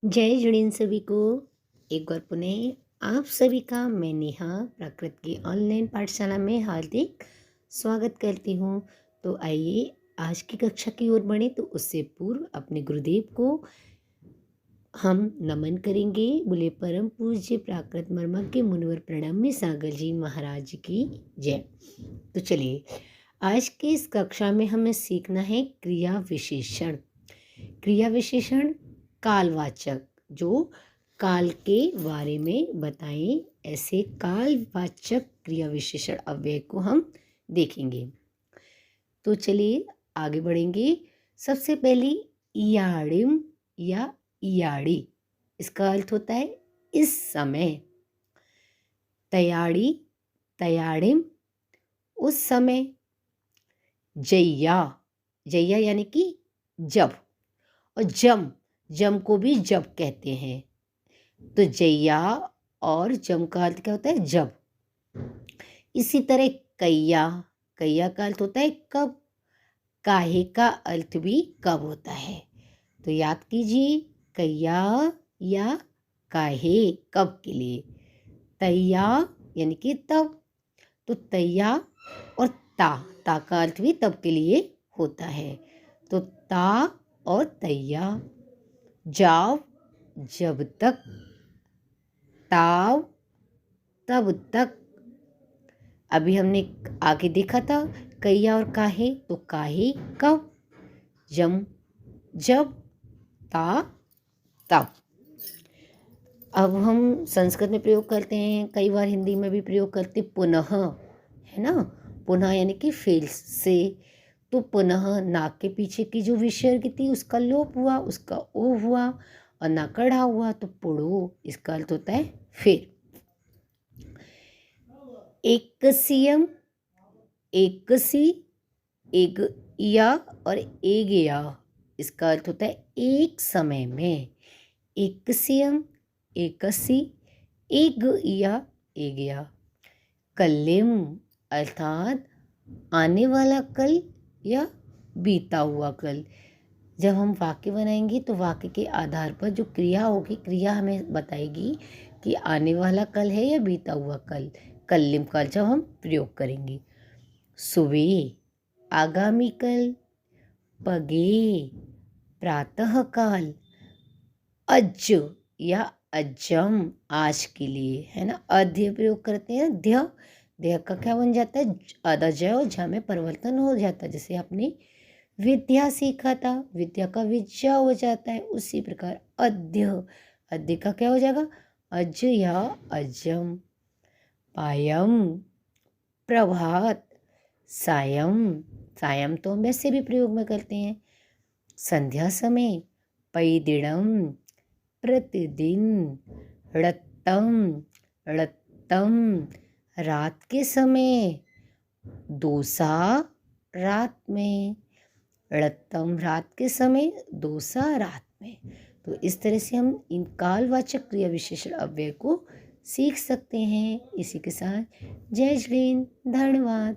जय जुड़ीन सभी को। एक बार पुनः आप सभी का मैं नेहा प्राकृत की ऑनलाइन पाठशाला में हार्दिक स्वागत करती हूँ। तो आइए आज की कक्षा की ओर बढ़ें। तो उससे पूर्व अपने गुरुदेव को हम नमन करेंगे। बोले परम पूज्य प्राकृत मर्मज्ञ मुनिवर प्रणम्य सागर जी महाराज की जय। तो चलिए आज की इस कक्षा में हमें सीखना है क्रिया विशेषण। क्रिया विशेषण कालवाचक जो काल के बारे में बताएं, ऐसे कालवाचक क्रिया विशेषण अव्यय को हम देखेंगे। तो चलिए आगे बढ़ेंगे। सबसे पहले इयाड़िम या इयाड़ी, इसका अर्थ होता है इस समय। तैयाड़ी तैयाड़िम उस समय। जैया जैया यानी कि जब, और जम जम को भी जब कहते हैं। तो जैया और जम का अर्थ क्या होता है जब। इसी तरह कैया कैया का अर्थ होता है कब। काहे का अर्थ भी कब होता है। तो याद कीजिए कैया या काहे कब के लिए। तैया यानी कि तब। तो तैया और ता का अर्थ भी तब के लिए होता है। तो ता और तैया। जाव जब तक, ताव तब तक। अभी हमने आगे देखा था कैया और काहे। तो काहे कब, जम जब, ता तब। अब हम संस्कृत में प्रयोग करते हैं, कई बार हिंदी में भी प्रयोग करते पुनः, है ना। पुनः यानी कि फिर से। तो पुनः नाक के पीछे की जो विसर्ग थी उसका लोप हुआ, उसका ओ हुआ और ना कढ़ा हुआ, तो पुड़ो इसका अर्थ होता है फिर। एकसियम एकसी एक या और एगया, इसका अर्थ होता है एक समय में। एकसियम एकसी एक या एगया। कलिम अर्थात आने वाला कल या बीता हुआ कल। जब हम वाक्य बनाएंगे तो वाक्य के आधार पर जो क्रिया होगी, क्रिया हमें बताएगी कि आने वाला कल है या बीता हुआ कल। कलिम का जब हम प्रयोग करेंगे। सुबह आगामी कल। पगे प्रातः काल। अज या अजम आज के लिए, है ना। अध्य प्रयोग करते हैं। ध्य ध्य का क्या बन जाता है अदज और झ में परिवर्तन हो जाता है। जैसे आपने विद्या सीखा था, विद्या का विद्या हो जाता है, उसी प्रकार अध्य अध्य का क्या हो जाएगा अज या अजम। पायम प्रभात। सायं सायं तो हम वैसे भी प्रयोग में करते हैं संध्या समय। पैदिड़म प्रतिदिन। ड़त्तम ड़त्तम रात के समय। दोसा रात में। ड़त्तम रात के समय, दोसा रात में। तो इस तरह से हम इन कालवाचक क्रिया विशेषण अव्यय को सीख सकते हैं। इसी के साथ जय श्री हिंद, धन्यवाद।